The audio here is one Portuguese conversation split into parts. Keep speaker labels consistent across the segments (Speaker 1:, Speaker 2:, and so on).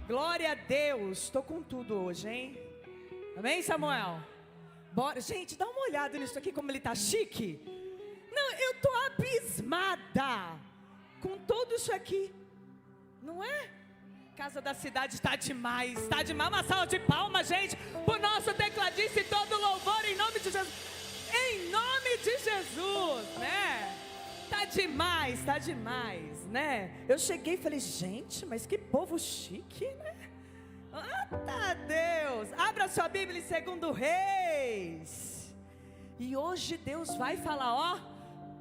Speaker 1: Glória a Deus. Estou com tudo hoje, hein? Amém, Samuel? Bora. Gente, dá uma olhada nisso aqui, como ele tá chique. Não, eu tô abismada com tudo isso aqui. Não é? Casa da Cidade está demais. Está demais. Uma salva de palmas, gente, por nosso tecladista e todo louvor em nome de Jesus. Em nome de Jesus, né? Tá demais, né? Eu cheguei e falei, gente, mas que povo chique, né? Eita Deus! Abra sua Bíblia em 2 Reis. E hoje Deus vai falar, ó,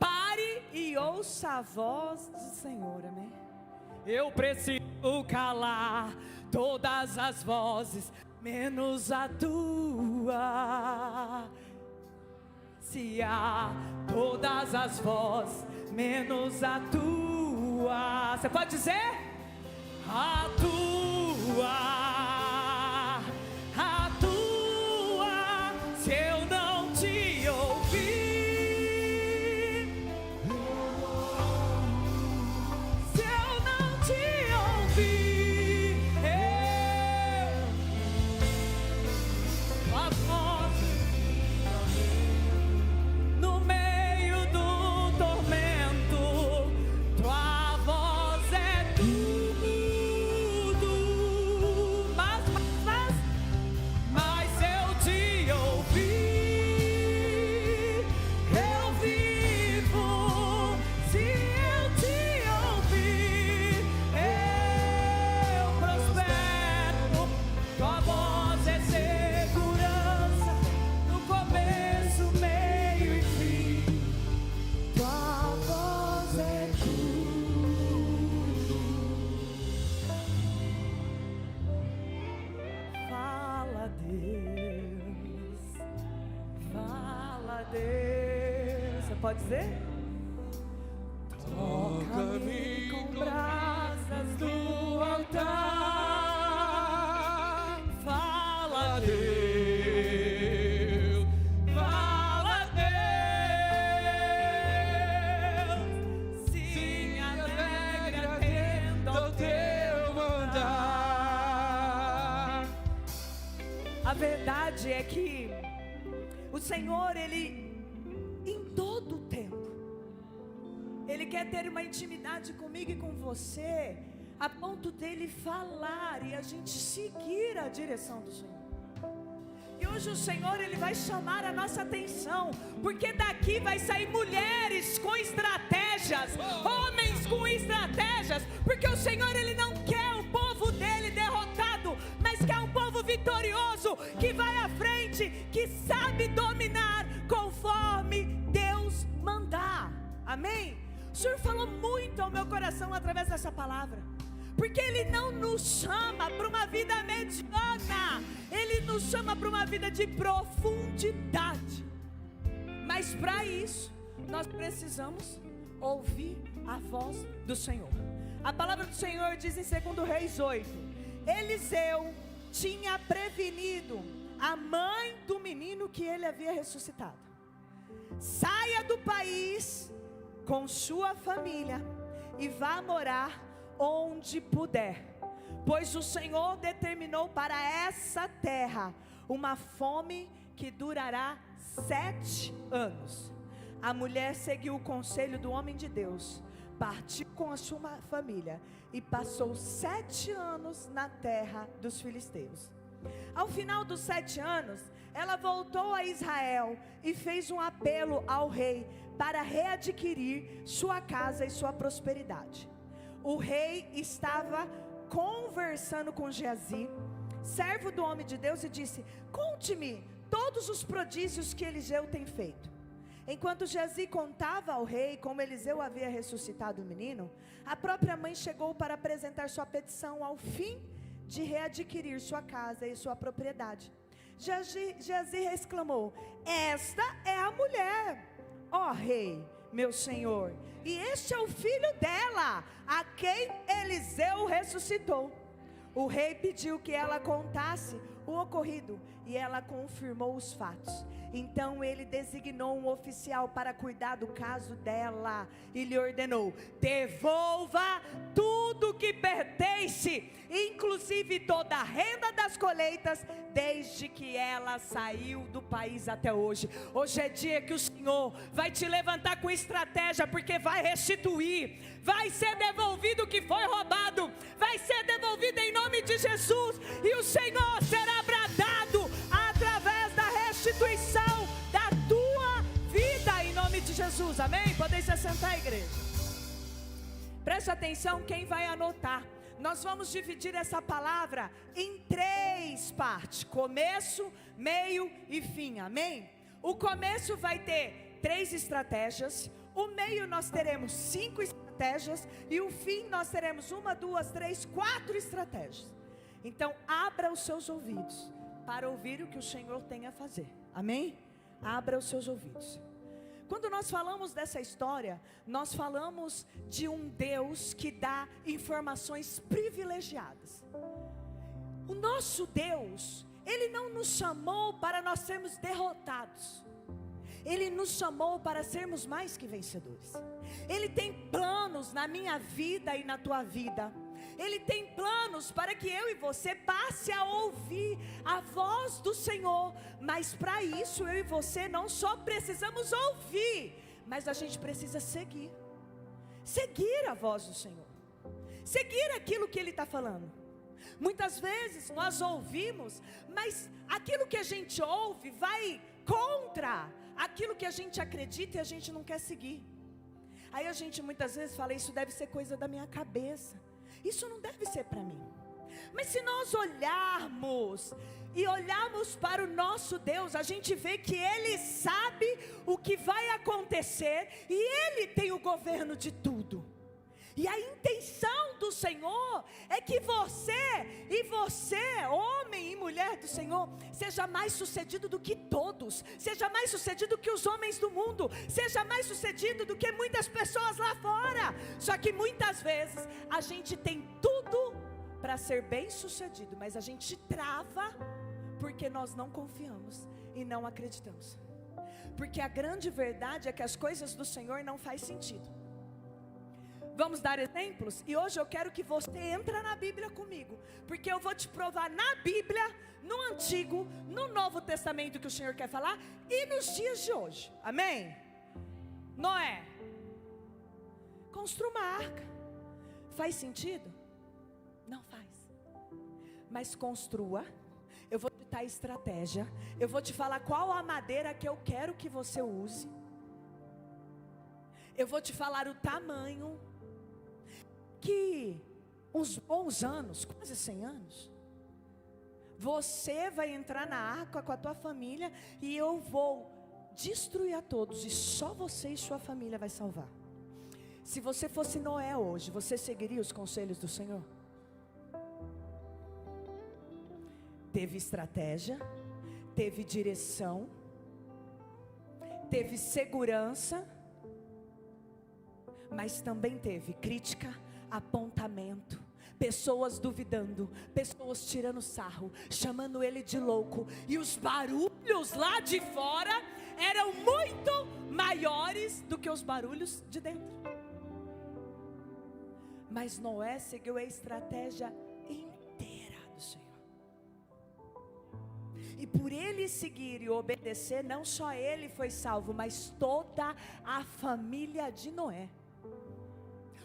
Speaker 1: pare e ouça a voz do Senhor, amém? Eu preciso calar todas as vozes, menos a tua. Se há todas as vozes, menos a tua. Você pode dizer? A tua, se eu não te ouvir, se eu não te ouvir, tua voz no meio do tormento, tua voz é tudo. Mas eu te ouvir, eu vivo. Se eu te ouvir, eu prospero. Tua voz é segurança no começo, meio e fim. Tua voz é tudo. Fala, Deus. Fala, Deus. Você pode dizer? Toca-me com brasas do altar. Fala, Deus. Fala, Deus. Sim, alegre atenda ao teu mandar. A verdade é que o Senhor, Ele, em todo o tempo, Ele quer ter uma intimidade comigo e com você, a ponto dele falar e a gente seguir a direção do Senhor. E hoje o Senhor, Ele vai chamar a nossa atenção, porque daqui vai sair mulheres com estratégias, homens com estratégias, porque o Senhor, Ele não quer o povo dele derrotado, mas quer um povo vitorioso, que vai à frente, que sabe dominar conforme Deus mandar. Amém? O Senhor falou muito ao meu coração através dessa palavra, porque Ele não nos chama para uma vida mediana, Ele nos chama para uma vida de profundidade. Mas para isso, nós precisamos ouvir a voz do Senhor. A palavra do Senhor diz em 2 Reis 8: Eliseu tinha prevenido a mãe do menino que ele havia ressuscitado: saia do país com sua família e vá morar onde puder, pois o Senhor determinou para essa terra uma fome que durará 7 anos. A mulher seguiu o conselho do homem de Deus, partiu com a sua família e passou 7 anos na terra dos filisteus. Ao final dos 7 anos, ela voltou a Israel e fez um apelo ao rei para readquirir sua casa e sua prosperidade. O rei estava conversando com Geazi, servo do homem de Deus, e disse: conte-me todos os prodígios que Eliseu tem feito. Enquanto Geazi contava ao rei como Eliseu havia ressuscitado o menino, a própria mãe chegou para apresentar sua petição ao fim de readquirir sua casa e sua propriedade. Geazi exclamou: esta é a mulher, ó rei, meu senhor, e este é o filho dela, a quem Eliseu ressuscitou. O rei pediu que ela contasse o ocorrido e ela confirmou os fatos. Então ele designou um oficial para cuidar do caso dela e lhe ordenou: devolva tudo que pertence inclusive toda a renda das colheitas, desde que ela saiu do país até hoje. Hoje é dia que o Senhor vai te levantar com estratégia, porque vai restituir, vai ser devolvido o que foi roubado, vai ser devolvido em nome de Jesus, e o Senhor será bradado através da restituição da tua vida, em nome de Jesus, amém? Podem se assentar, igreja. Preste atenção, quem vai anotar. Nós vamos dividir essa palavra em 3 partes: começo, meio e fim, amém? O começo vai ter 3 estratégias, o meio nós teremos 5 estratégias, e o fim nós teremos 1, 2, 3, 4 estratégias. Então abra os seus ouvidos para ouvir o que o Senhor tem a fazer, amém? Abra os seus ouvidos. Quando nós falamos dessa história, nós falamos de um Deus que dá informações privilegiadas. O nosso Deus, Ele não nos chamou para nós sermos derrotados. Ele nos chamou para sermos mais que vencedores. Ele tem planos na minha vida e na tua vida. Ele tem planos para que eu e você passe a ouvir a voz do Senhor. Mas para isso eu e você não só precisamos ouvir, mas a gente precisa seguir. Seguir a voz do Senhor. Seguir aquilo que Ele está falando. Muitas vezes nós ouvimos, mas aquilo que a gente ouve vai contra aquilo que a gente acredita e a gente não quer seguir. Aí a gente muitas vezes fala: isso deve ser coisa da minha cabeça, isso não deve ser para mim. Mas se nós olharmos para o nosso Deus, a gente vê que Ele sabe o que vai acontecer e Ele tem o governo de tudo. E a intenção do Senhor é que você, homem e mulher do Senhor, seja mais sucedido do que todos, seja mais sucedido que os homens do mundo, seja mais sucedido do que muitas pessoas lá fora. Só que muitas vezes a gente tem tudo para ser bem sucedido, mas a gente trava porque nós não confiamos e não acreditamos. Porque a grande verdade é que as coisas do Senhor não faz sentido. Vamos dar exemplos? E hoje eu quero que você entre na Bíblia comigo, porque eu vou te provar na Bíblia, no Antigo, no Novo Testamento, que o Senhor quer falar, e nos dias de hoje, amém? Noé construa uma arca. Faz sentido? Não faz. Mas construa. Eu vou te dar estratégia, eu vou te falar qual a madeira que eu quero que você use, eu vou te falar o tamanho, que uns bons anos, quase 100 anos, você vai entrar na arca com a tua família, e eu vou destruir a todos, e só você e sua família vai salvar. Se você fosse Noé hoje, você seguiria os conselhos do Senhor? Teve estratégia, teve direção, teve segurança, mas também teve crítica, apontamento, pessoas duvidando, pessoas tirando sarro, chamando ele de louco, e os barulhos lá de fora eram muito maiores do que os barulhos de dentro. Mas Noé seguiu a estratégia inteira do Senhor, e por ele seguir e obedecer, não só ele foi salvo, mas toda a família de Noé.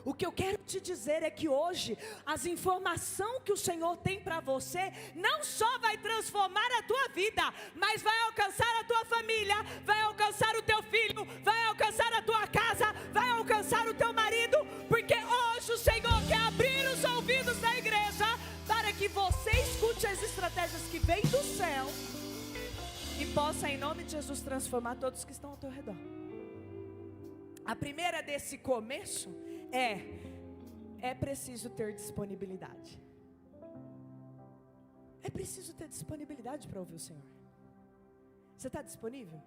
Speaker 1: O que eu quero te dizer é que hoje, as informações que o Senhor tem para você, não só vai transformar a tua vida, mas vai alcançar a tua família, vai alcançar o teu filho, vai alcançar a tua casa, vai alcançar o teu marido, porque hoje o Senhor quer abrir os ouvidos da igreja, para que você escute as estratégias que vêm do céu, e possa em nome de Jesus transformar todos que estão ao teu redor. A primeira desse começo é preciso ter disponibilidade. É preciso ter disponibilidade para ouvir o Senhor. Você está disponível?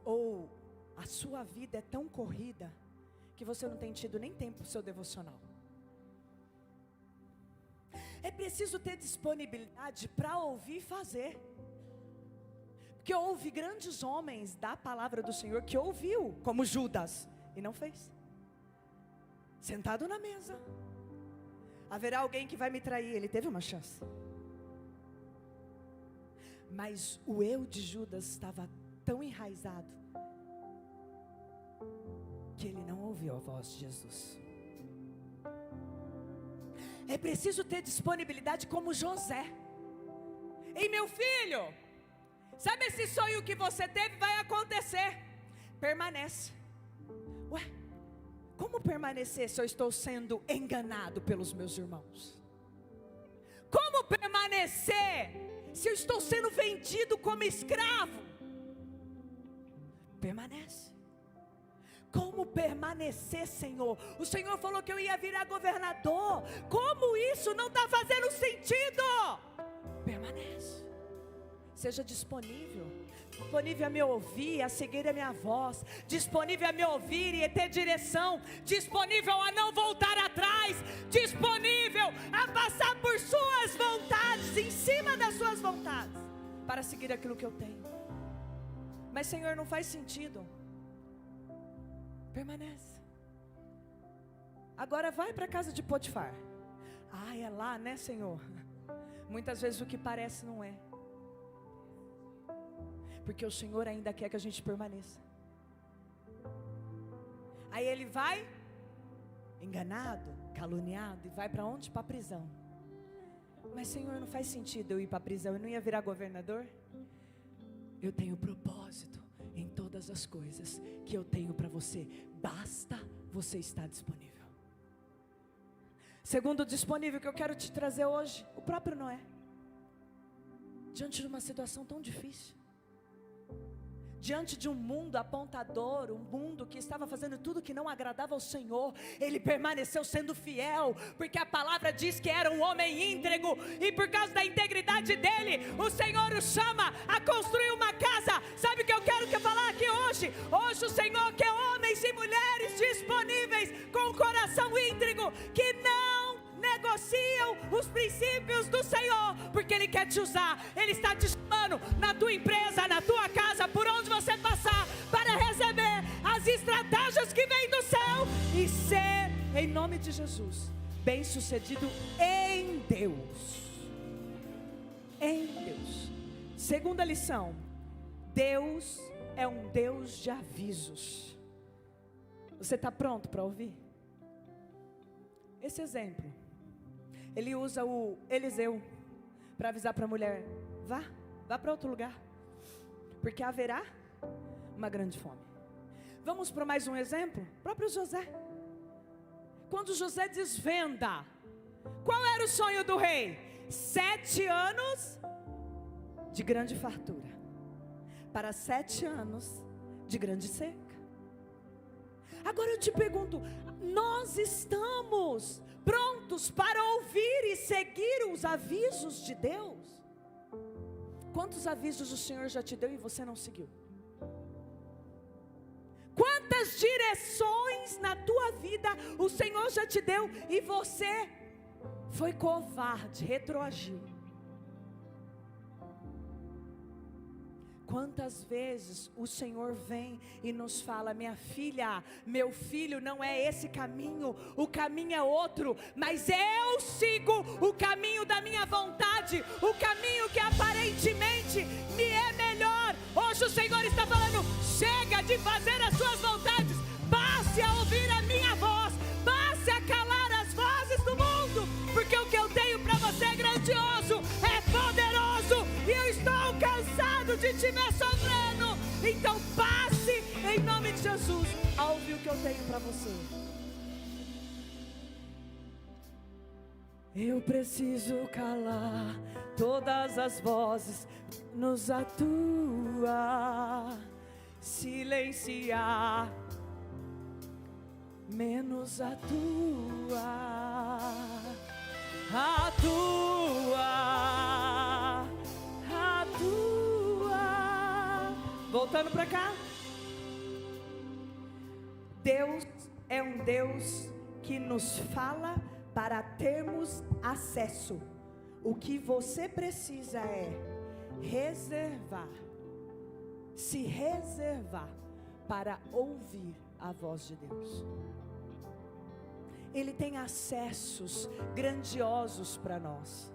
Speaker 1: Ou a sua vida é tão corrida que você não tem tido nem tempo para o seu devocional? É preciso ter disponibilidade para ouvir e fazer. Porque houve grandes homens da palavra do Senhor que ouviu, como Judas, e não fez. Sentado na mesa, Haverá alguém que vai me trair. Ele teve uma chance. Mas o eu de Judas estava tão enraizado que ele não ouviu a voz de Jesus. É preciso ter disponibilidade como José. Ei, meu filho, sabe esse sonho que você teve? Vai acontecer. Permanece. Ué, como permanecer se eu estou sendo enganado pelos meus irmãos? Como permanecer se eu estou sendo vendido como escravo? Permanece. Como permanecer, Senhor? O Senhor falou que eu ia virar governador. Como isso não está fazendo sentido? Permanece. Seja disponível. Disponível a me ouvir, a seguir a minha voz. Disponível a me ouvir e ter direção. Disponível a não voltar atrás. Disponível a passar por suas vontades, em cima das suas vontades, para seguir aquilo que eu tenho. Mas, Senhor, não faz sentido. Permanece. Agora vai para a casa de Potifar. Ah, é lá, né, Senhor? Muitas vezes o que parece não é. Porque o Senhor ainda quer que a gente permaneça. Aí ele vai enganado, caluniado, e vai para onde? Para a prisão. Mas, Senhor, não faz sentido eu ir para a prisão. Eu não ia virar governador. Eu tenho propósito em todas as coisas que eu tenho para você. Basta você estar disponível. Segundo disponível que eu quero te trazer hoje, o próprio Noé. Diante de uma situação tão difícil, diante de um mundo apontador, um mundo que estava fazendo tudo que não agradava ao Senhor, ele permaneceu sendo fiel, porque a palavra diz que era um homem íntegro, e por causa da integridade dele, o Senhor o chama a construir uma casa. Sabe o que eu quero falar aqui hoje? Hoje o Senhor quer homens e mulheres disponíveis, com o coração íntegro, que não negociam os princípios do Senhor, porque Ele quer te usar. Ele está te chamando na tua empresa, na tua casa, por onde você passar, para receber as estratégias que vêm do céu e ser, em nome de Jesus, bem sucedido em Deus. Em Deus. Segunda lição: Deus é um Deus de avisos. Você está pronto para ouvir? Esse exemplo, ele usa o Eliseu para avisar para a mulher: vá para outro lugar, porque haverá uma grande fome. Vamos para mais um exemplo, o próprio José. Quando José desvenda, qual era o sonho do rei? 7 anos de grande fartura, para 7 anos de grande seca. Agora eu te pergunto, nós estamos prontos para ouvir e seguir os avisos de Deus? Quantos avisos o Senhor já te deu e você não seguiu? Quantas direções na tua vida o Senhor já te deu e você foi covarde, retroagiu? Quantas vezes o Senhor vem e nos fala: minha filha, meu filho, não é esse caminho, o caminho é outro, mas eu sigo o caminho da minha vontade, o caminho que aparentemente me é melhor. Hoje o Senhor está falando: chega de fazer as suas vontades, passe a ouvir a minha voz, passe a calar as vozes do mundo, porque o que eu tenho para você é grandioso, é poderoso, e eu estou cansado de te ver sofrendo. Então passe, em nome de Jesus, a ouvir o que eu tenho para você. Eu preciso calar todas as vozes, nos atua, silenciar, menos atua, atua. Voltando para cá. Deus é um Deus que nos fala para termos acesso. O que você precisa é reservar, se reservar para ouvir a voz de Deus. Ele tem acessos grandiosos para nós.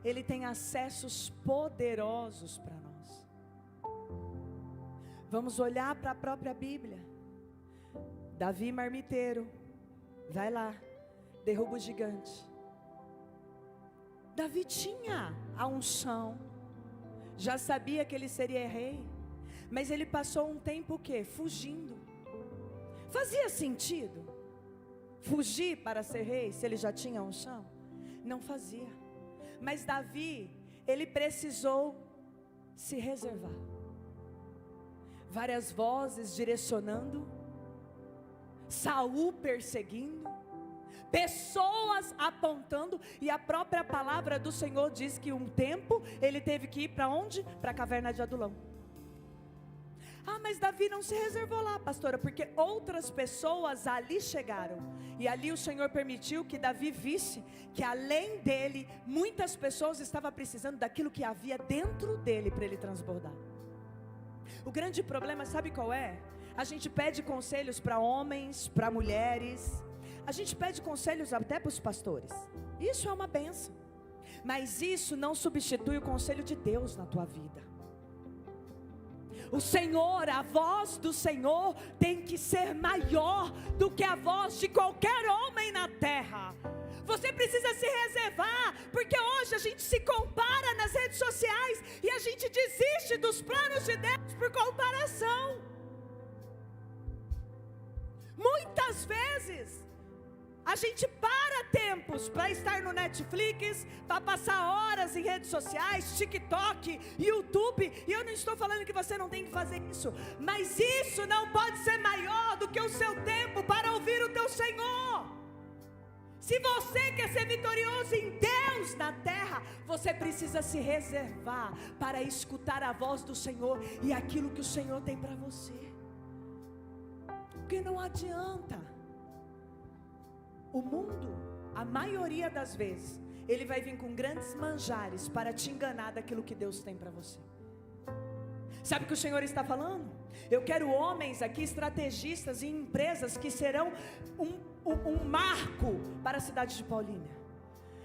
Speaker 1: Ele tem acessos poderosos para nós. Vamos olhar para a própria Bíblia. Davi marmiteiro, vai lá, derruba o gigante. Davi tinha a unção, já sabia que ele seria rei, mas ele passou um tempo o quê? Fugindo. Fazia sentido fugir para ser rei, se ele já tinha unção? Não fazia. Mas Davi, ele precisou se reservar. Várias vozes direcionando, Saul perseguindo, pessoas apontando, e a própria palavra do Senhor diz que um tempo ele teve que ir para onde? Para a caverna de Adulão. Ah, mas Davi não se reservou lá, pastora, porque outras pessoas ali chegaram, e ali o Senhor permitiu que Davi visse que além dele, muitas pessoas estavam precisando daquilo que havia dentro dele para ele transbordar. O grande problema, sabe qual é? A gente pede conselhos para homens, para mulheres, a gente pede conselhos até para os pastores, isso é uma bênção, mas isso não substitui o conselho de Deus na tua vida. O Senhor, a voz do Senhor tem que ser maior do que a voz de qualquer homem na terra. Você precisa se reservar, porque hoje a gente se compara nas redes sociais e a gente desiste dos planos de Deus por comparação. Muitas vezes a gente para tempos para estar no Netflix, para passar horas em redes sociais, TikTok, YouTube, e eu não estou falando que você não tem que fazer isso, mas isso não pode ser maior do que o seu tempo para ouvir o teu Senhor. Se você quer ser vitorioso em Deus na terra, você precisa se reservar para escutar a voz do Senhor e aquilo que o Senhor tem para você, porque não adianta. O mundo, a maioria das vezes, ele vai vir com grandes manjares para te enganar daquilo que Deus tem para você. Sabe o que o Senhor está falando? Eu quero homens aqui, estrategistas em empresas que serão um marco para a cidade de Paulínia.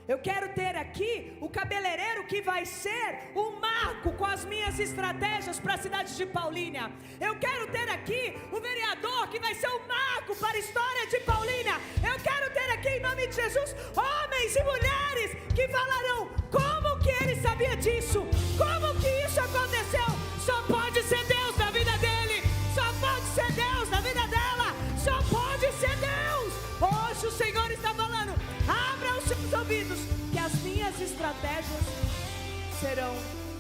Speaker 1: Eu quero ter aqui o cabeleireiro que vai ser um marco com as minhas estratégias para a cidade de Paulínia. Eu quero ter aqui o vereador que vai ser um marco para a história de Paulínia. Eu quero ter aqui, em nome de Jesus, homens e mulheres que falarão: como que ele sabia disso? Como que isso aconteceu? Só pode ser Deus na vida dele, só pode ser Deus na vida dela, só pode ser Deus. Hoje o Senhor está falando: abra os seus ouvidos, que as minhas estratégias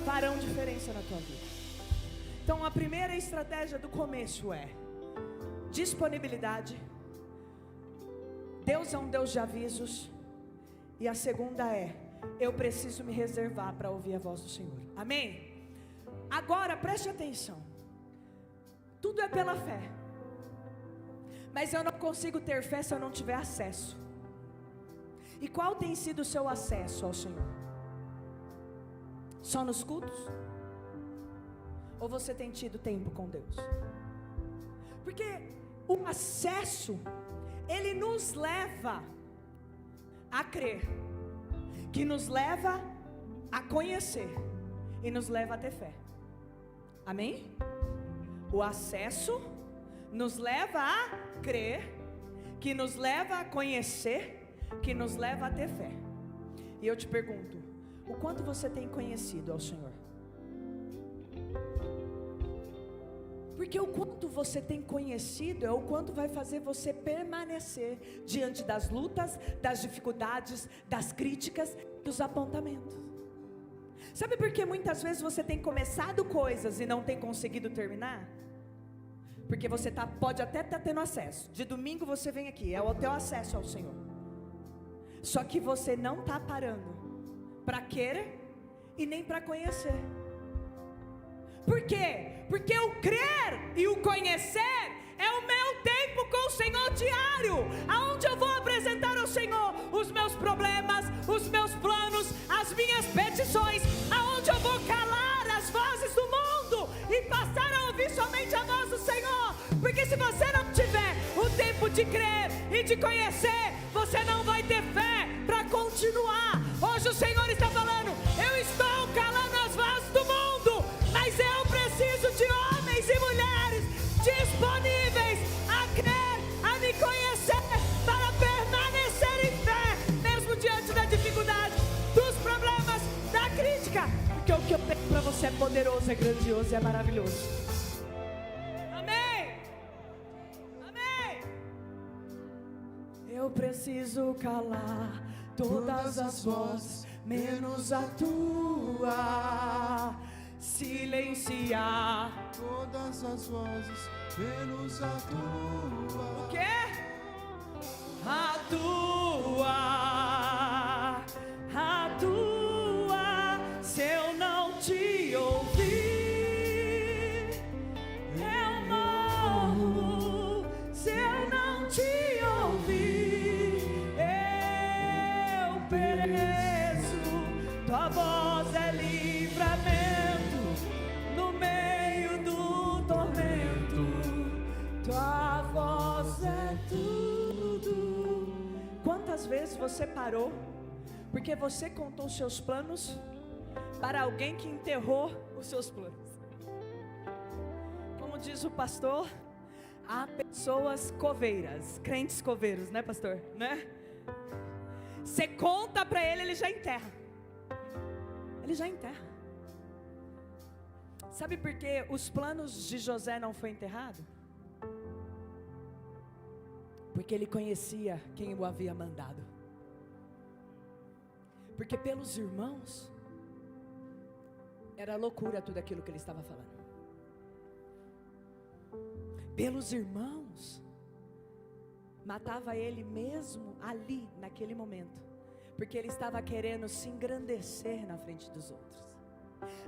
Speaker 1: farão diferença na tua vida. Então a primeira estratégia do começo é disponibilidade. Deus é um Deus de avisos. E a segunda é: eu preciso me reservar para ouvir a voz do Senhor. Amém? Agora preste atenção. Tudo é pela fé, mas eu não consigo ter fé se eu não tiver acesso. E qual tem sido o seu acesso ao Senhor? Só nos cultos? Ou você tem tido tempo com Deus? Porque o acesso, ele nos leva a crer, que nos leva a conhecer e nos leva a ter fé. Amém? O acesso nos leva a crer, que nos leva a conhecer, que nos leva a ter fé. E eu te pergunto: o quanto você tem conhecido ao Senhor? Porque o quanto você tem conhecido é o quanto vai fazer você permanecer diante das lutas, das dificuldades, das críticas, dos apontamentos. Sabe por que muitas vezes você tem começado coisas e não tem conseguido terminar? Porque você pode até estar tendo acesso. De domingo você vem aqui, é o teu acesso ao Senhor. Só que você não está parando para querer e nem para conhecer. Por quê? Porque o crer e o conhecer é o meu tempo com o Senhor diário, aonde eu vou apresentar ao Senhor os meus problemas, os meus planos, as minhas petições, aonde eu vou calar as vozes do mundo e passar a ouvir somente a voz do Senhor. Porque se você não tiver o tempo de crer e te conhecer, você não vai ter fé para continuar. Hoje o Senhor está falando: eu estou calando as vozes do mundo, mas eu preciso de homens e mulheres disponíveis a crer, a me conhecer, para permanecer em fé, mesmo diante da dificuldade, dos problemas, da crítica, porque o que eu tenho para você é poderoso, é grandioso e é maravilhoso. Eu preciso calar todas as vozes, menos a tua. Silenciar
Speaker 2: todas as vozes, menos a tua.
Speaker 1: o quê? A tua. Se eu não te ouvir, eu morro. Se eu não te ouvir, eu pereço. Tua voz é livramento no meio do tormento. Tua voz é tudo. Quantas vezes você parou porque você contou os seus planos para alguém que enterrou os seus planos? Como diz o pastor, há pessoas coveiras, crentes coveiros, né, pastor? Né? Você conta para ele, ele já enterra. Ele já enterra. Sabe por que os planos de José não foi enterrado? Porque ele conhecia quem o havia mandado. Porque pelos irmãos era loucura tudo aquilo que ele estava falando. Pelos irmãos matava ele mesmo ali, naquele momento, porque ele estava querendo se engrandecer na frente dos outros.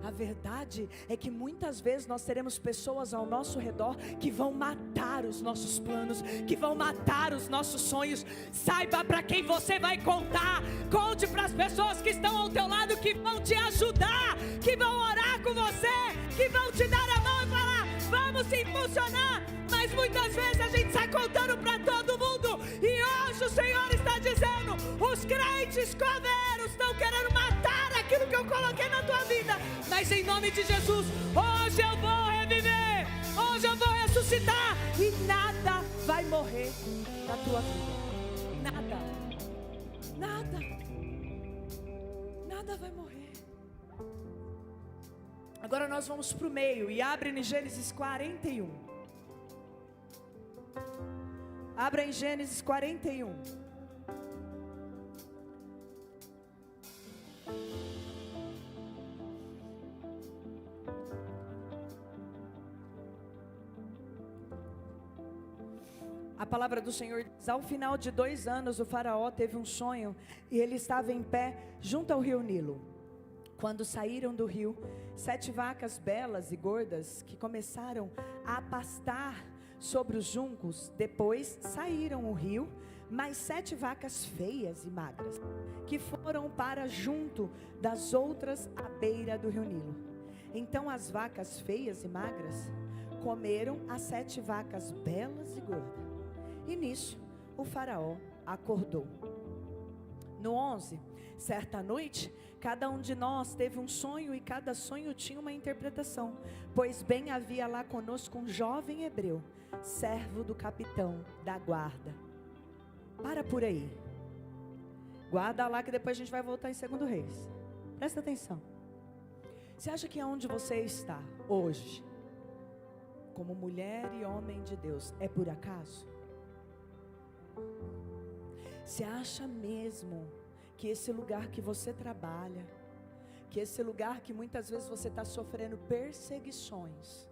Speaker 1: A verdade é que muitas vezes nós teremos pessoas ao nosso redor que vão matar os nossos planos, que vão matar os nossos sonhos. Saiba para quem você vai contar. Conte para as pessoas que estão ao teu lado, que vão te ajudar, que vão orar com você, que vão te dar a mão e falar: vamos se impulsionar. Mas muitas vezes a gente sai contando para todo mundo. E hoje o Senhor está dizendo: os crentes coveiros estão querendo matar aquilo que eu coloquei na tua vida. Mas em nome de Jesus, hoje eu vou reviver, hoje eu vou ressuscitar, e nada vai morrer da tua vida. Nada vai morrer. Agora nós vamos para o meio e abre em Gênesis 41. Abra em Gênesis 41. A palavra do Senhor diz: ao final de 2 anos o faraó teve um sonho, e ele estava em pé junto ao rio Nilo. Quando saíram do rio, 7 vacas belas e gordas que começaram a pastar sobre os juncos. Depois saíram o rio, mais 7 vacas feias e magras, que foram para junto das outras à beira do rio Nilo. Então as vacas feias e magras comeram as 7 vacas belas e gordas. E nisso o faraó acordou. No 11, certa noite, cada um de nós teve um sonho, e cada sonho tinha uma interpretação. Pois bem, havia lá conosco um jovem hebreu, servo do capitão da guarda. Para por aí. Guarda lá que depois a gente vai voltar em 2 Reis. Presta atenção. Você acha que onde você está hoje, como mulher e homem de Deus, é por acaso? Você acha mesmo que esse lugar que você trabalha, que esse lugar que muitas vezes você está sofrendo perseguições,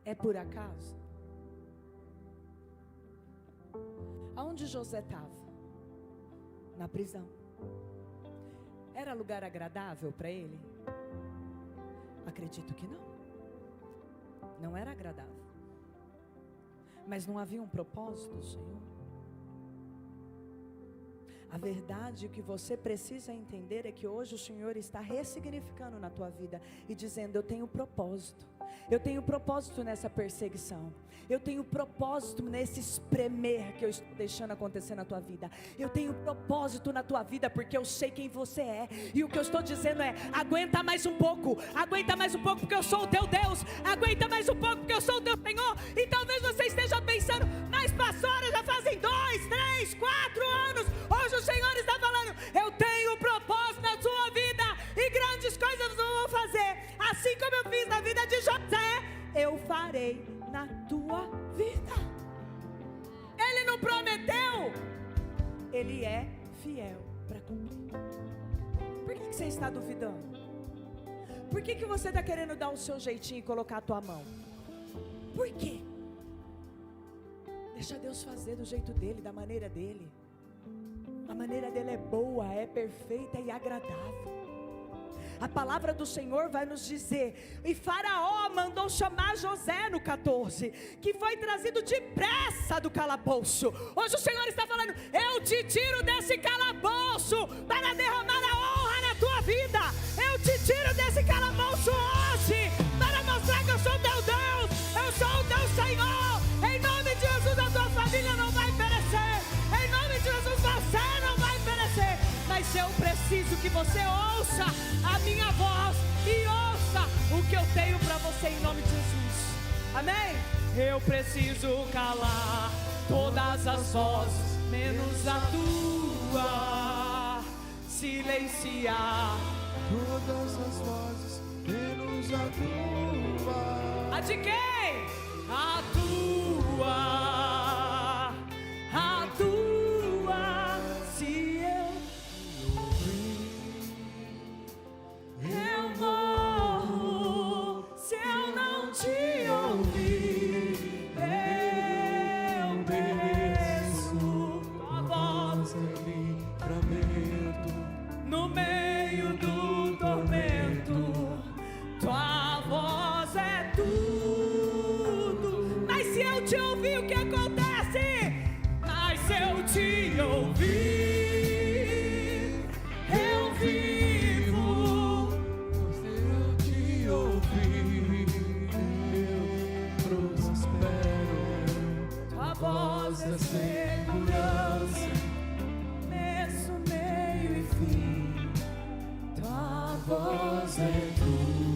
Speaker 1: é por acaso? Aonde José estava? Na prisão. Era lugar agradável para ele? Acredito que não. Não era agradável. Mas não havia um propósito do Senhor? A verdade que você precisa entender é que hoje o Senhor está ressignificando na tua vida e dizendo: eu tenho propósito. Eu tenho propósito nessa perseguição. Eu tenho propósito nesse espremer que eu estou deixando acontecer na tua vida. Eu tenho propósito na tua vida porque eu sei quem você é. E o que eu estou dizendo é: aguenta mais um pouco. Aguenta mais um pouco porque eu sou o teu Deus. Aguenta mais um pouco porque eu sou o teu Senhor. E talvez você esteja pensando: mas pastora, já fazem 2, 3, 4 anos. Hoje o Senhor está falando: eu tenho propósito na sua vida e grandes coisas eu vou fazer. Assim como eu fiz na vida de José, eu farei na tua vida. Ele não prometeu, Ele é fiel para cumprir. Por que você está duvidando? Por que você está querendo dar o seu jeitinho e colocar a tua mão? Por quê? Deixa Deus fazer do jeito dele, da maneira dele. A maneira dele é boa, é perfeita e agradável. A palavra do Senhor vai nos dizer: e Faraó mandou chamar José no 14, que foi trazido depressa do calabouço. Hoje o Senhor está falando: eu te tiro desse calabouço para derramar a honra na tua vida. Eu te tiro desse calabouço hoje para mostrar que eu sou teu Deus, eu sou o teu Senhor. Em nome de Jesus, a tua família não vai perecer. Em nome de Jesus, você não vai perecer. Mas eu preciso que você ouça a minha voz e ouça o que eu tenho para você em nome de Jesus. Amém? Eu preciso calar todas as vozes, menos a tua. Silenciar
Speaker 2: todas as vozes, menos a tua.
Speaker 1: a de quem? A tua. A tua. Se eu morro, se eu não te ouvir, eu mereço tua voz
Speaker 2: em livramento,
Speaker 1: no meio do tormento. Tua voz é tudo. Mas se eu te ouvir, o que acontece? Mas se eu te ouvir, eu vivo.
Speaker 2: se eu te ouvir, eu prospero.
Speaker 1: Tua voz é segurança, começo, meio e fim. Tua voz é tudo.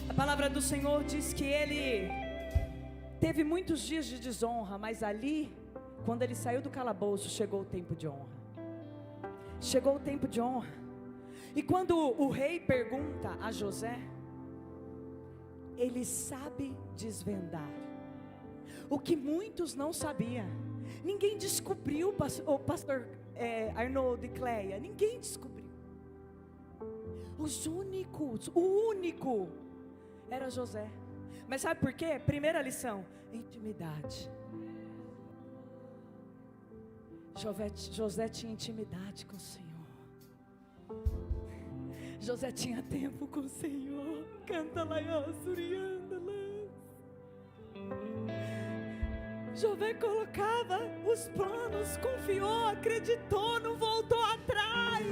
Speaker 1: A palavra do Senhor diz que ele teve muitos dias de desonra, mas ali, quando ele saiu do calabouço, chegou o tempo de honra. Chegou o tempo de honra. E quando o rei pergunta a José, ele sabe desvendar o que muitos não sabiam. Ninguém descobriu, o pastor Arnold e Cleia, ninguém descobriu. O único era José. Mas sabe por quê? Primeira lição: intimidade. José tinha intimidade com o Senhor. José tinha tempo com o Senhor. Canta lá, Surianda lá. José colocava os planos, confiou, acreditou, não voltou atrás.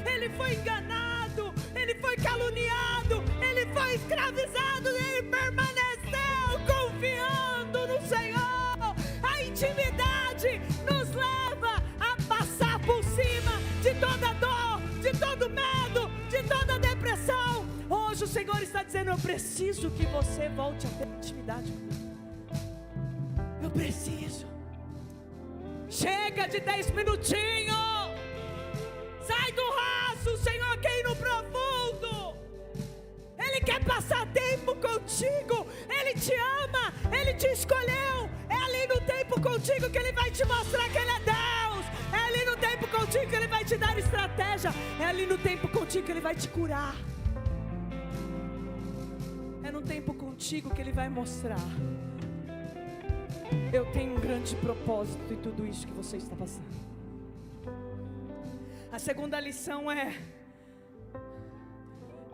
Speaker 1: Ele foi enganado, ele foi caluniado, ele foi escravizado, ele permaneceu confiando no Senhor. A intimidade nos leva a passar por cima de toda dor, de todo medo, de toda depressão. Hoje o Senhor está dizendo: eu preciso que você volte a ter intimidade comigo. Eu preciso. Chega de 10 minutinhos. Sai do raso, o Senhor quer ir no profundo. Ele quer passar tempo contigo. Ele te ama, Ele te escolheu. É ali no tempo contigo que Ele vai te mostrar que Ele é Deus. É ali no tempo contigo que Ele vai te dar estratégia. É ali no tempo contigo que Ele vai te curar. É no tempo contigo que Ele vai mostrar: eu tenho um grande propósito em tudo isso que você está passando. A segunda lição é: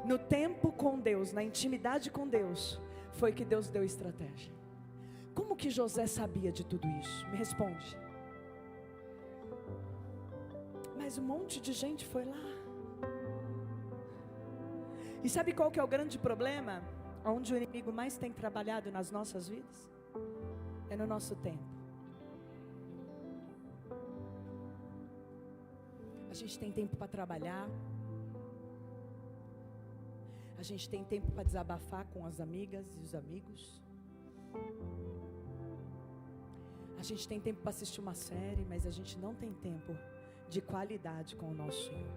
Speaker 1: no tempo com Deus, na intimidade com Deus, foi que Deus deu estratégia. Como que José sabia de tudo isso? Me responde. Mas um monte de gente foi lá. E sabe qual que é o grande problema? Onde o inimigo mais tem trabalhado nas nossas vidas? É no nosso tempo. A gente tem tempo para trabalhar. A gente tem tempo para desabafar com as amigas e os amigos. A gente tem tempo para assistir uma série, mas a gente não tem tempo de qualidade com o nosso Senhor.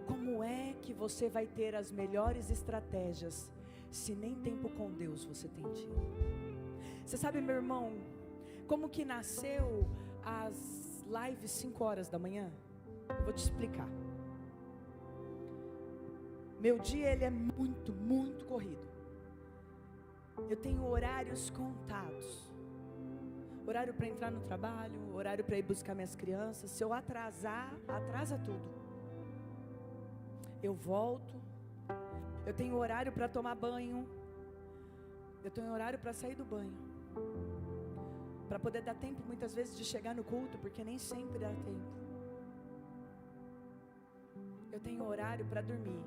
Speaker 1: Como é que você vai ter as melhores estratégias se nem tempo com Deus você tem tido? Você sabe, meu irmão, como que nasceu as lives 5 horas da manhã? Eu vou te explicar. Meu dia ele é muito, muito corrido. Eu tenho horários contados. Horário para entrar no trabalho, horário para ir buscar minhas crianças. Se eu atrasar, atrasa tudo. Eu volto. Eu tenho horário para tomar banho. Eu tenho horário para sair do banho. Para poder dar tempo muitas vezes de chegar no culto, porque nem sempre dá tempo. Eu tenho horário para dormir.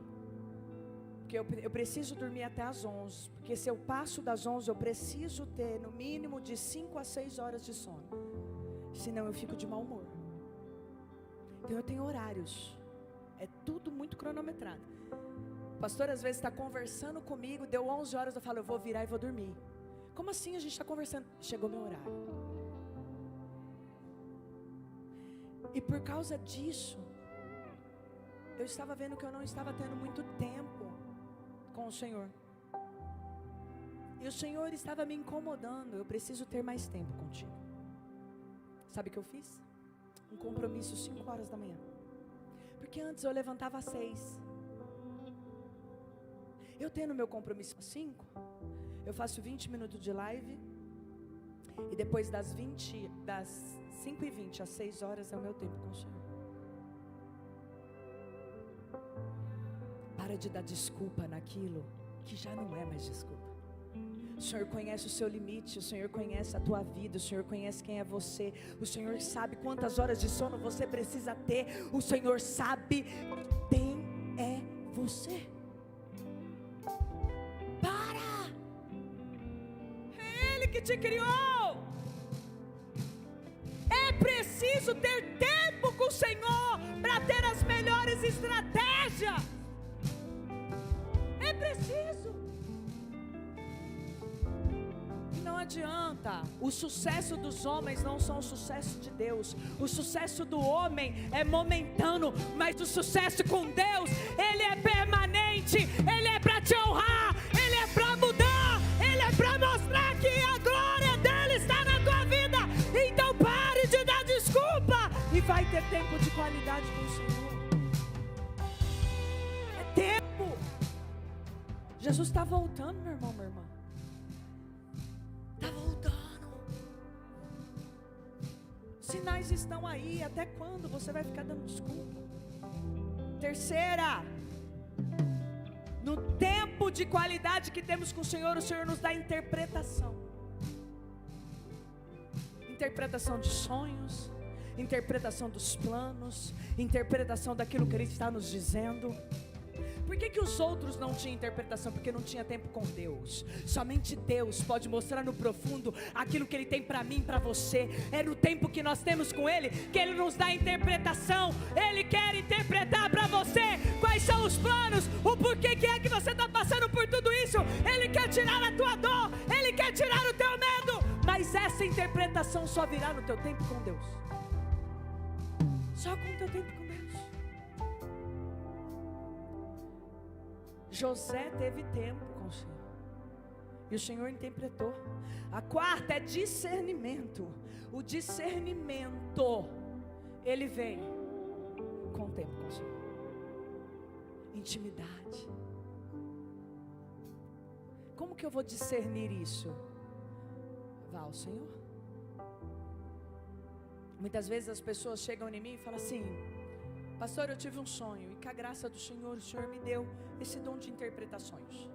Speaker 1: Porque eu preciso dormir até as 11. Porque se eu passo das 11, eu preciso ter no mínimo de 5 a 6 horas de sono. Senão eu fico de mau humor. Então eu tenho horários. É tudo muito cronometrado. O pastor às vezes está conversando comigo, deu 11 horas, eu falo, eu vou virar e vou dormir. Como assim a gente está conversando? Chegou meu horário. E por causa disso, eu estava vendo que eu não estava tendo muito tempo com o Senhor. E o Senhor estava me incomodando. Eu preciso ter mais tempo contigo. Sabe o que eu fiz? Um compromisso 5 horas da manhã. Porque antes eu levantava às 6. Eu tendo meu compromisso às 5, eu faço 20 minutos de live. E depois das 5h20 às 6 horas é o meu tempo com o Senhor. Para de dar desculpa naquilo que já não é mais desculpa. O Senhor conhece o seu limite, o Senhor conhece a tua vida, o Senhor conhece quem é você, o Senhor sabe quantas horas de sono você precisa ter, o Senhor sabe quem é você. Para! É Ele que te criou. É preciso ter tempo com o Senhor para ter as melhores estratégias. É preciso. Não adianta. O sucesso dos homens não são o sucesso de Deus. O sucesso do homem é momentâneo, mas o sucesso com Deus, ele é permanente. Ele é para te honrar, ele é para mudar, ele é para mostrar que a glória dele está na tua vida. Então pare de dar desculpa e vai ter tempo de qualidade com o Senhor. É tempo. Jesus está voltando, meu irmão, minha irmã. Está voltando. Sinais estão aí. Até quando você vai ficar dando desculpa? Terceira, no tempo de qualidade que temos com o Senhor nos dá interpretação. Interpretação de sonhos, interpretação dos planos, interpretação daquilo que Ele está nos dizendo. Por que os outros não tinham interpretação? Porque não tinha tempo com Deus. Somente Deus pode mostrar no profundo aquilo que Ele tem para mim e para você. É no tempo que nós temos com Ele que Ele nos dá interpretação. Ele quer interpretar para você quais são os planos, o porquê que é que você está passando por tudo isso. Ele quer tirar a tua dor, Ele quer tirar o teu medo. Mas essa interpretação só virá no teu tempo com Deus. Só com o teu tempo com Deus. José teve tempo com o Senhor. E o Senhor interpretou. A quarta é discernimento. O discernimento, ele vem com o tempo com o Senhor. Intimidade. Como que eu vou discernir isso? Vá ao Senhor. Muitas vezes as pessoas chegam em mim e falam assim: pastor, eu tive um sonho, e com a graça do Senhor, o Senhor me deu esse dom de interpretações.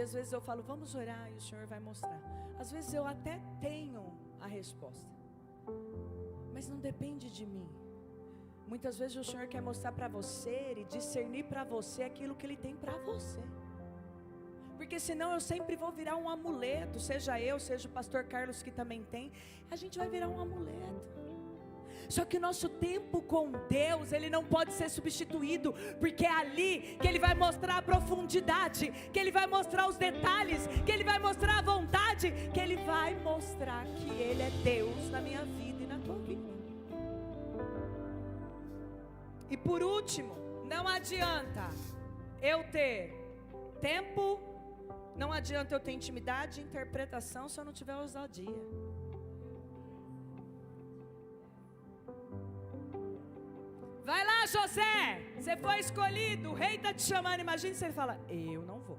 Speaker 1: E às vezes eu falo, vamos orar, e o Senhor vai mostrar. Às vezes eu até tenho a resposta, mas não depende de mim. Muitas vezes o Senhor quer mostrar para você e discernir para você aquilo que Ele tem para você. Porque senão eu sempre vou virar um amuleto, seja eu, seja o pastor Carlos que também tem, a gente vai virar um amuleto. Só que o nosso tempo com Deus, ele não pode ser substituído, porque é ali que Ele vai mostrar a profundidade, que Ele vai mostrar os detalhes, que Ele vai mostrar a vontade, que Ele vai mostrar que Ele é Deus na minha vida e na tua vida. E por último, não adianta eu ter tempo, não adianta eu ter intimidade e interpretação se eu não tiver ousadia. Vai lá, José, você foi escolhido, o rei está te chamando. Imagine se ele fala, eu não vou,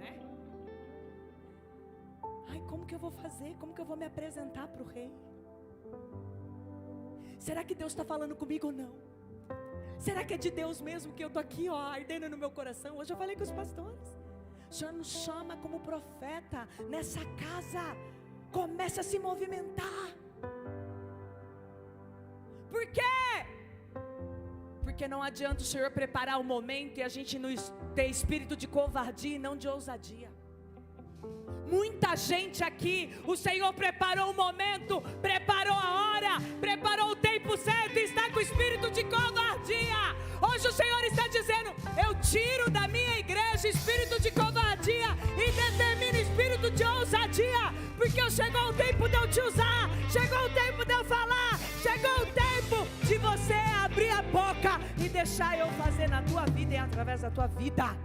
Speaker 1: né? Ai, como que eu vou fazer? Como que eu vou me apresentar para o rei? Será que Deus está falando comigo ou não? Será que é de Deus mesmo que eu estou aqui, ó, ardendo no meu coração? Hoje eu falei com os pastores, o Senhor nos chama como profeta nessa casa. Comece a se movimentar. Por quê? Porque não adianta o Senhor preparar o momento e a gente não ter espírito de covardia e não de ousadia. Muita gente aqui, o Senhor preparou o momento, preparou a hora, preparou o tempo certo e está com o espírito de covardia. Hoje o Senhor está dizendo, eu tiro da minha igreja espírito de covardia e determino espírito de ousadia, porque chegou o tempo de eu te usar, chegou o tempo de eu falar, chegou o tempo de você abrir a boca e deixar eu fazer na tua vida e através da tua vida.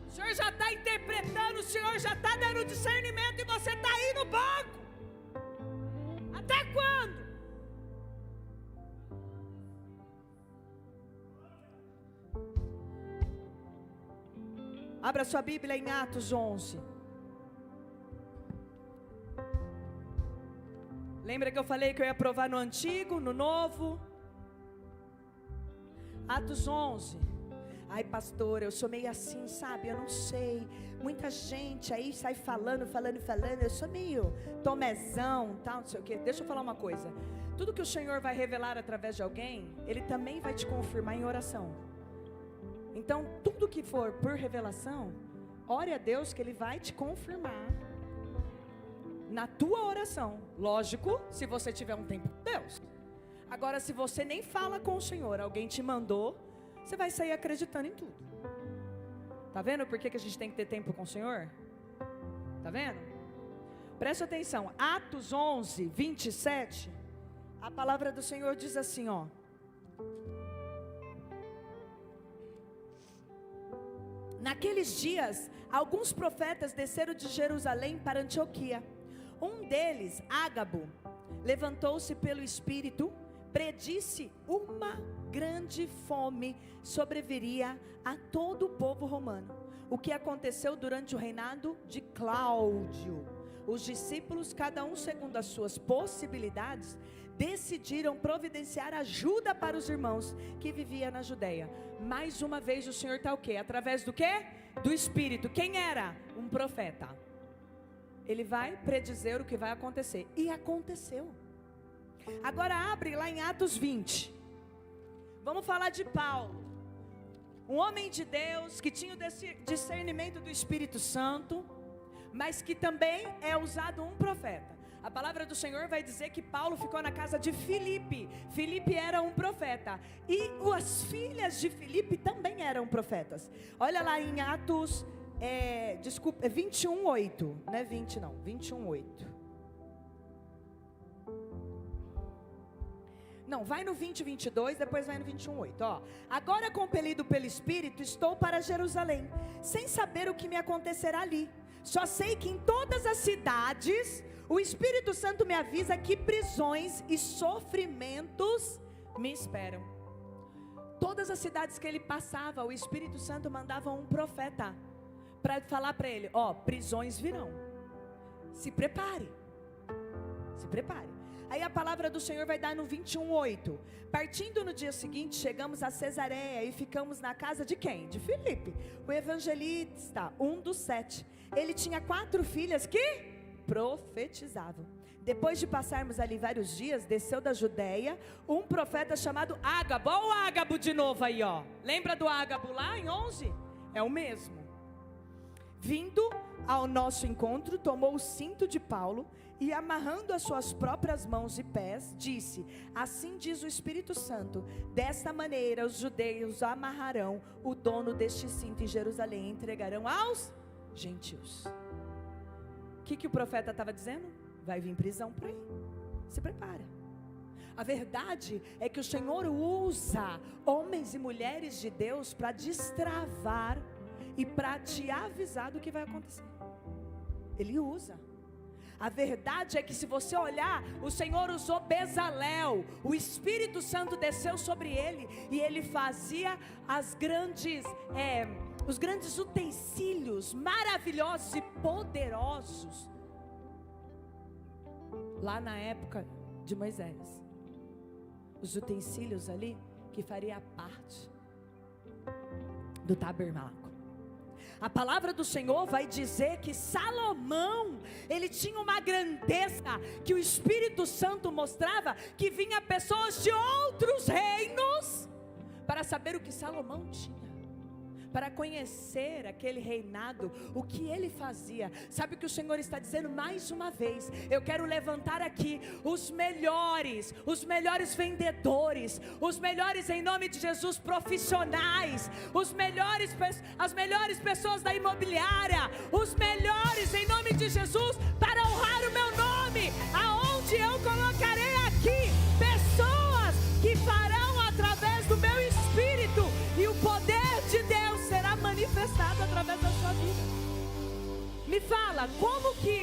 Speaker 1: O Senhor já está interpretando, o Senhor já está dando discernimento e você está aí no banco. Até quando? Abra sua Bíblia em Atos 11. Lembra que eu falei que eu ia provar no Antigo, no Novo? Atos 11. Ai, pastor, eu sou meio assim, sabe? Eu não sei. Muita gente aí sai falando. Eu sou meio tomezão, tal, não sei o quê. Deixa eu falar uma coisa. Tudo que o Senhor vai revelar através de alguém, Ele também vai te confirmar em oração. Então, tudo que for por revelação, ore a Deus que Ele vai te confirmar na tua oração. Lógico, se você tiver um tempo com Deus. Agora, se você nem fala com o Senhor, alguém te mandou, você vai sair acreditando em tudo. Tá vendo por que a gente tem que ter tempo com o Senhor? Tá vendo? Preste atenção. Atos 11, 27. A palavra do Senhor diz assim, ó. Naqueles dias, alguns profetas desceram de Jerusalém para Antioquia. Um deles, Ágabo, levantou-se pelo Espírito, predisse uma grande fome sobreviria a todo o povo romano. O que aconteceu durante o reinado de Cláudio. Os discípulos, cada um segundo as suas possibilidades, decidiram providenciar ajuda para os irmãos que viviam na Judéia. Mais uma vez o Senhor está o quê? Através do quê? Do Espírito. Quem era? Um profeta. Ele vai predizer o que vai acontecer. E aconteceu. Agora abre lá em Atos 20. Vamos falar de Paulo. Um homem de Deus que tinha o discernimento do Espírito Santo, mas que também é usado um profeta. A palavra do Senhor vai dizer que Paulo ficou na casa de Filipe. Filipe era um profeta. E as filhas de Filipe também eram profetas. Olha lá em Atos, 21:8. Não é 20 não, 21:8. Não, vai no 20:22, depois vai no 21:8. Ó. Agora, compelido pelo Espírito, estou para Jerusalém, sem saber o que me acontecerá ali. Só sei que em todas as cidades o Espírito Santo me avisa que prisões e sofrimentos me esperam. Todas as cidades que ele passava, o Espírito Santo mandava um profeta para falar para ele, ó, prisões virão. Se prepare. Se prepare. Aí a palavra do Senhor vai dar no 21:8. Partindo no dia seguinte, chegamos a Cesareia e ficamos na casa de quem? De Filipe, o evangelista, um dos 7. Ele tinha 4 filhas que profetizavam. Depois de passarmos ali vários dias, desceu da Judeia um profeta chamado Ágabo. Olha o Ágabo de novo aí, ó. Lembra do Ágabo lá em 11? É o mesmo. Vindo ao nosso encontro, tomou o cinto de Paulo e, amarrando as suas próprias mãos e pés, disse: assim diz o Espírito Santo, desta maneira os judeus amarrarão o dono deste cinto em Jerusalém e entregarão aos gentios. O que o profeta estava dizendo? Vai vir prisão por aí, se prepara. A verdade é que o Senhor usa homens e mulheres de Deus para destravar e para te avisar do que vai acontecer. Ele usa. A verdade é que, se você olhar, o Senhor usou Bezalel, o Espírito Santo desceu sobre ele e ele fazia os grandes utensílios maravilhosos e poderosos lá na época de Moisés. Os utensílios ali que faria parte do tabernáculo. A palavra do Senhor vai dizer que Salomão, ele tinha uma grandeza que o Espírito Santo mostrava, que vinha pessoas de outros reinos para saber o que Salomão tinha, para conhecer aquele reinado, o que ele fazia. Sabe o que o Senhor está dizendo mais uma vez? Eu quero levantar aqui os melhores vendedores, os melhores, em nome de Jesus, profissionais, as melhores pessoas da imobiliária, os melhores, em nome de Jesus, para honrar o meu nome. Aonde eu colocarei aqui pessoas que farão através do meu Espírito, e o poder de Deus será manifestado através da sua vida. Me fala, como que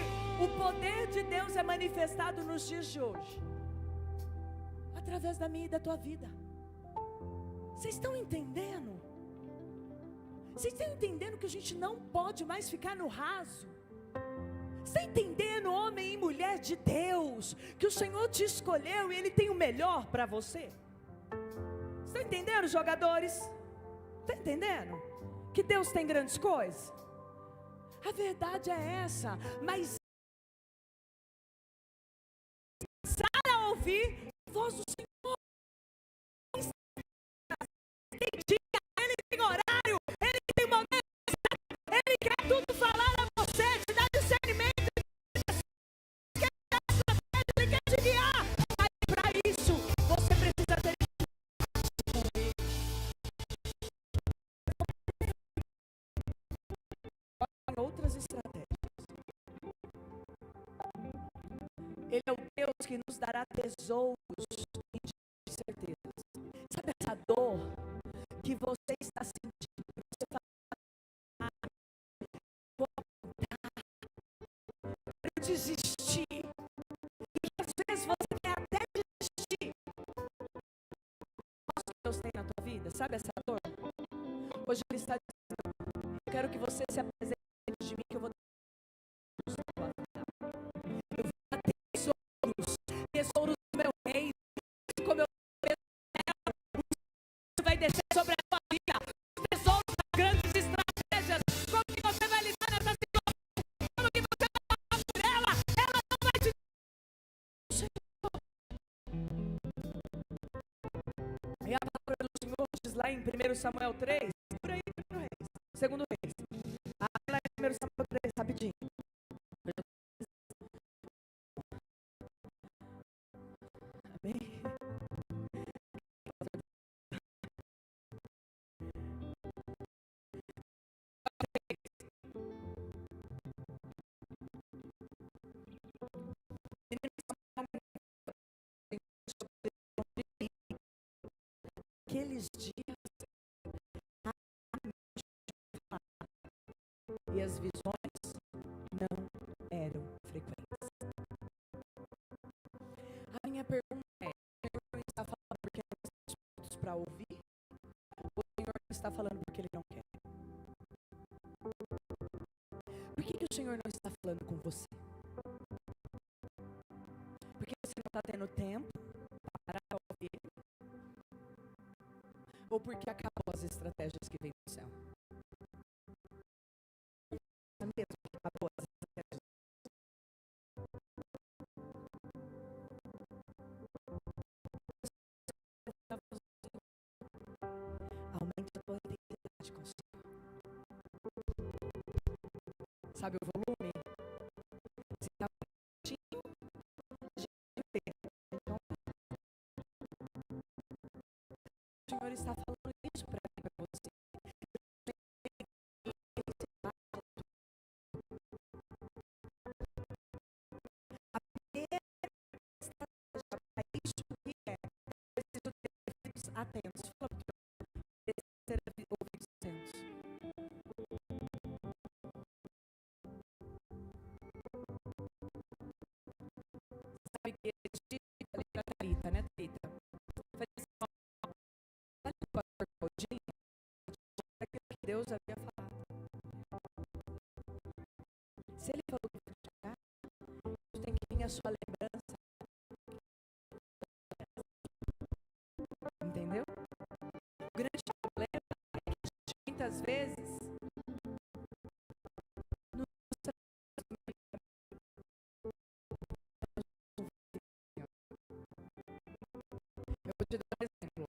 Speaker 1: o poder de Deus é manifestado nos dias de hoje? Através da minha e da tua vida. Vocês estão entendendo? Vocês estão entendendo que a gente não pode mais ficar no raso? Você está entendendo, homem e mulher de Deus, que o Senhor te escolheu e Ele tem o melhor para você? Você está entendendo, jogadores? Está entendendo? Que Deus tem grandes coisas? A verdade é essa. Mas começar a ouvir a voz do Senhor. Tem dia, Ele tem horário, Ele tem momento, Ele quer tudo falar a você, te dar discernimento, Ele quer te guiar. Mas para isso, você precisa ter outras estratégias. Ele é o Deus que nos dará tesouros e certezas. Sabe essa dor que você está sentindo? Você fala, vou desistir. E às vezes você quer até desistir. Mas o que Deus tem na tua vida? Sabe essa dor? Hoje Ele está dizendo: eu quero que você se apresente de mim, que eu vou dar tesouros do meu reino, como eu vai descer sobre a tua vida, tesouros das grandes estratégias. Como que você vai lidar nessa situação? Como que você vai falar por ela? Ela não vai te... E a palavra do Senhor diz lá em 1 Samuel 3, por aí, 1 Reis, 2 Reis. Lá em 1 Samuel 3, rapidinho. Amém. Aqueles dias e as visões não eram frequentes. A minha pergunta é: o Senhor não está falando porque não estamos prontos para ouvir? Ou o Senhor não está falando porque Ele não quer? Por que o Senhor não está falando com você? Porque você não está tendo ou porque acabou as estratégias que vêm do céu? É mesmo que acabou as estratégias. Aumente a tua intensidade com o Senhor. Sabe o volume? Se está baixinho, a gente vê. Então, o Senhor está falando isso para mim, para você. A primeira estratégia para isso que é preciso ter ouvidos atentos. Fala para ter ouvidos atentos. Sabe que ele disse para Thalita, né, Thalita? Falei assim, olha o pastor Claudinho, aquilo que Deus havia falado. Se ele falou que vai chegar, tem que vir a sua lembrança. Entendeu? O grande problema é que a gente, muitas vezes, não eu vou te dar um exemplo.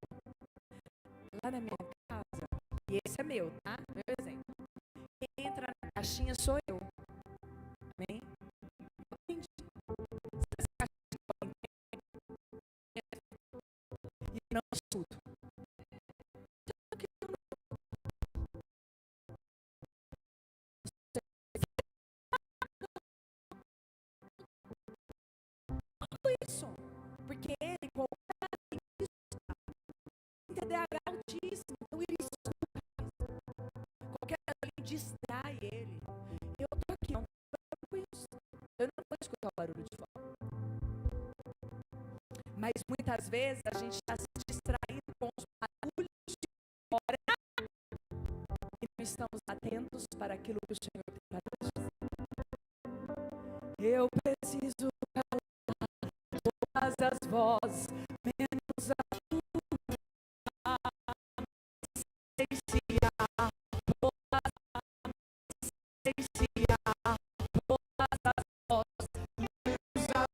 Speaker 1: Lá na minha casa, e esse é meu, tá? Meu exemplo. Quem entra na caixinha sou eu. Amém? Aprendi. Essas caixinhas podem ter e não estudo. Isso, porque ele, qualquer TDAH altíssimo, então ele escuta qualquer barulho distrai ele. Eu tô aqui, não tô com isso. Eu não vou escutar o barulho de fora. Mas muitas vezes a gente está se distraindo com os barulhos de fora e não estamos atentos para aquilo que o Senhor tem para nos dizer. Eu preciso todas as vozes, menos a tua. Silenciar todas as vozes, menos a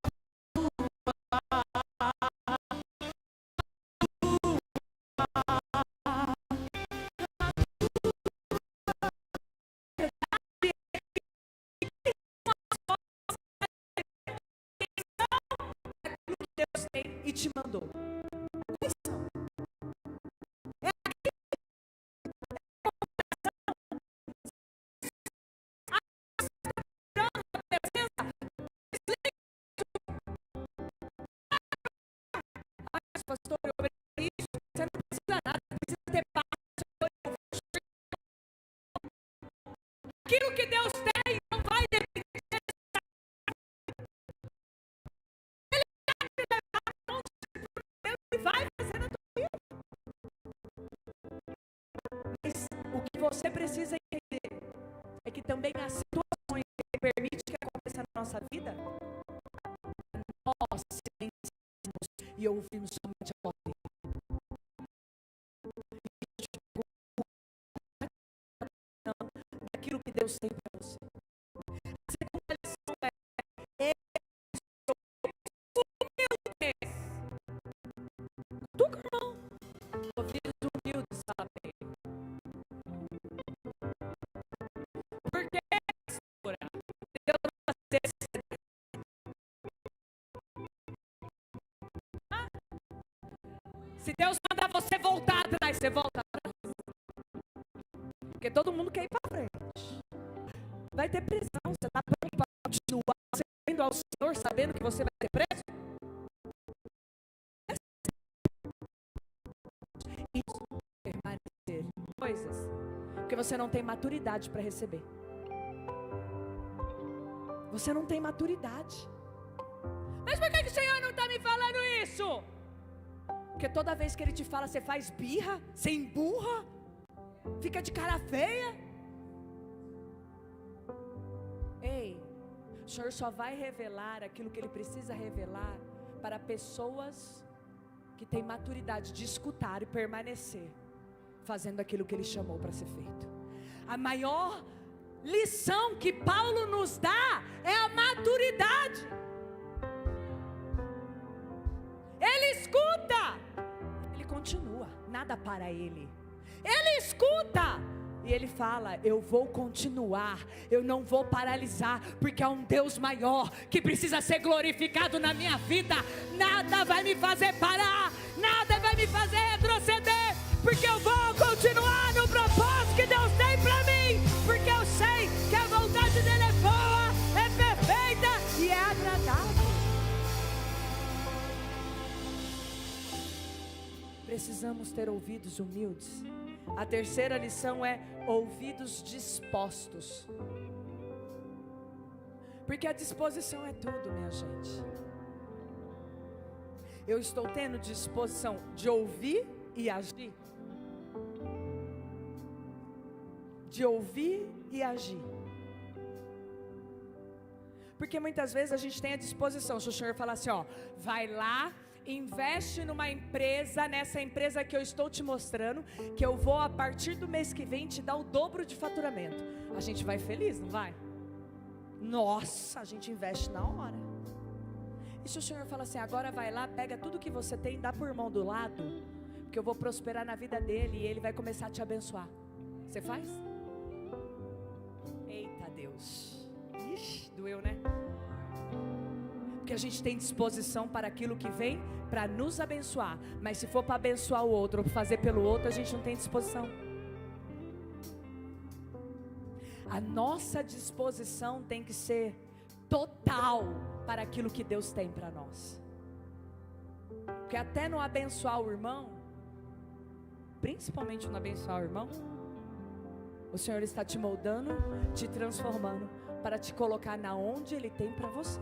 Speaker 1: Deus tem e te mandou. Pastor, eu obedeço isso. Você não precisa nada, precisa ter paz. Aquilo que Deus tem não vai depender. Ele vai fazer na tua vida. Mas o que você precisa entender é que também as situações que Ele permite que aconteça na nossa vida, nós silenciamos e ouvimos somente a voz dele. Daquilo que Deus tem para você. A segunda lição é humilde. Ouvidos humildes, sabe? Porque Deus não vai ter se Deus mandar você voltar atrás, você volta atrás. Porque todo mundo quer ir para frente. Vai ter prisão. Você está pronto para continuar servindo ao Senhor, sabendo que você vai ter preso? Isso, permanecer coisas porque você não tem maturidade para receber. Você não tem maturidade. Mas por que o Senhor não está me falando isso? Porque toda vez que Ele te fala, você faz birra, você emburra, fica de cara feia. Ei, o Senhor só vai revelar aquilo que Ele precisa revelar para pessoas que têm maturidade de escutar e permanecer fazendo aquilo que Ele chamou para ser feito. A maior lição que Paulo nos dá é a maturidade. Ele escuta, ele continua, nada para ele. Ele escuta e ele fala: eu vou continuar, eu não vou paralisar, porque há um Deus maior que precisa ser glorificado na minha vida. Nada vai me fazer parar, nada vai me fazer retroceder, porque eu vou continuar no propósito que Deus tem para mim, porque eu sei que a vontade dele é boa, é perfeita e é agradável. Precisamos ter ouvidos humildes. A terceira lição é ouvidos dispostos. Porque a disposição é tudo, minha gente. Eu estou tendo disposição de ouvir e agir. De ouvir e agir. Porque muitas vezes a gente tem a disposição. Se o Senhor falar assim, ó, vai lá, investe numa empresa, nessa empresa que eu estou te mostrando, que eu vou a partir do mês que vem te dar o dobro de faturamento. A gente vai feliz, não vai? Nossa, a gente investe na hora. E se o Senhor fala assim, agora vai lá, pega tudo que você tem, dá pro irmão do lado, porque eu vou prosperar na vida dele e ele vai começar a te abençoar. Você faz? Eita Deus. Ixi, doeu, né? Porque a gente tem disposição para aquilo que vem para nos abençoar, mas se for para abençoar o outro ou fazer pelo outro, a gente não tem disposição. A nossa disposição tem que ser total para aquilo que Deus tem para nós. Porque até no abençoar o irmão, principalmente no abençoar o irmão, o Senhor está te moldando, te transformando para te colocar na onde Ele tem para você.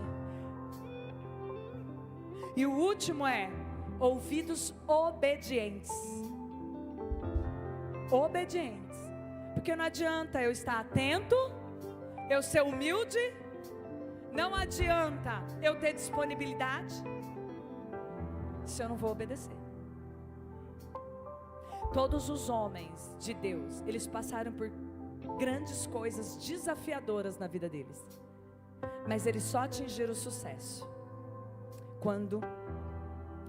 Speaker 1: E o último é ouvidos obedientes. Obedientes. Porque não adianta eu estar atento, eu ser humilde, não adianta eu ter disponibilidade, se eu não vou obedecer. Todos os homens de Deus, eles passaram por grandes coisas desafiadoras na vida deles, mas eles só atingiram o sucesso quando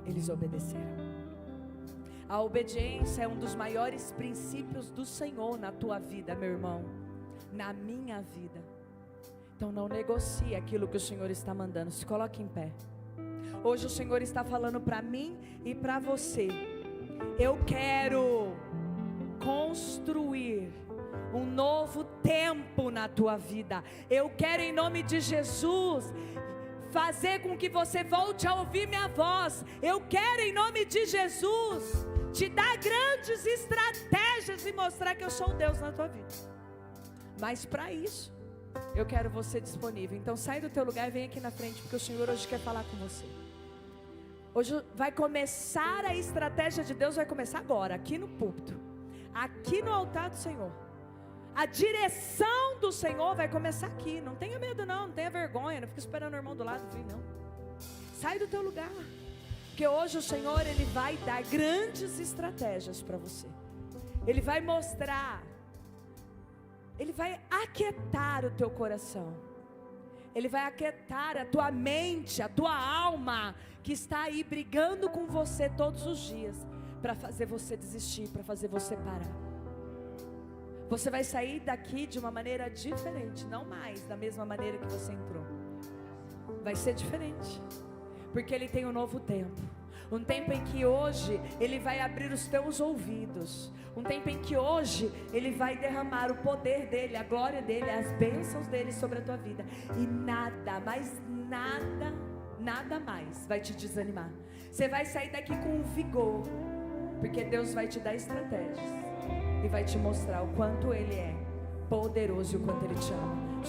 Speaker 1: eles obedeceram. A obediência é um dos maiores princípios do Senhor na tua vida, meu irmão, na minha vida. Então não negocie aquilo que o Senhor está mandando. Se coloque em pé. Hoje o Senhor está falando para mim e para você. Eu quero construir um novo tempo na tua vida. Eu quero, em nome de Jesus, fazer com que você volte a ouvir minha voz. Eu quero, em nome de Jesus, te dar grandes estratégias e mostrar que eu sou Deus na tua vida. Mas para isso, eu quero você disponível. Então sai do teu lugar e vem aqui na frente, porque o Senhor hoje quer falar com você. Hoje vai começar a estratégia de Deus, vai começar agora, aqui no púlpito, aqui no altar do Senhor. A direção do Senhor vai começar aqui. Não tenha medo não tenha vergonha, não fica esperando o irmão do lado vir não. Sai do teu lugar, porque hoje o Senhor, Ele vai dar grandes estratégias para você. Ele vai mostrar, Ele vai aquietar o teu coração, Ele vai aquietar a tua mente, a tua alma, que está aí brigando com você todos os dias, para fazer você desistir, para fazer você parar. Você vai sair daqui de uma maneira diferente, não mais da mesma maneira que você entrou. Vai ser diferente, porque Ele tem um novo tempo. Um tempo em que hoje Ele vai abrir os teus ouvidos. Um tempo em que hoje Ele vai derramar o poder dEle, a glória dEle, as bênçãos dEle sobre a tua vida. E nada, mas nada mais vai te desanimar. Você vai sair daqui com vigor, porque Deus vai te dar estratégias e vai te mostrar o quanto Ele é poderoso e o quanto Ele te ama.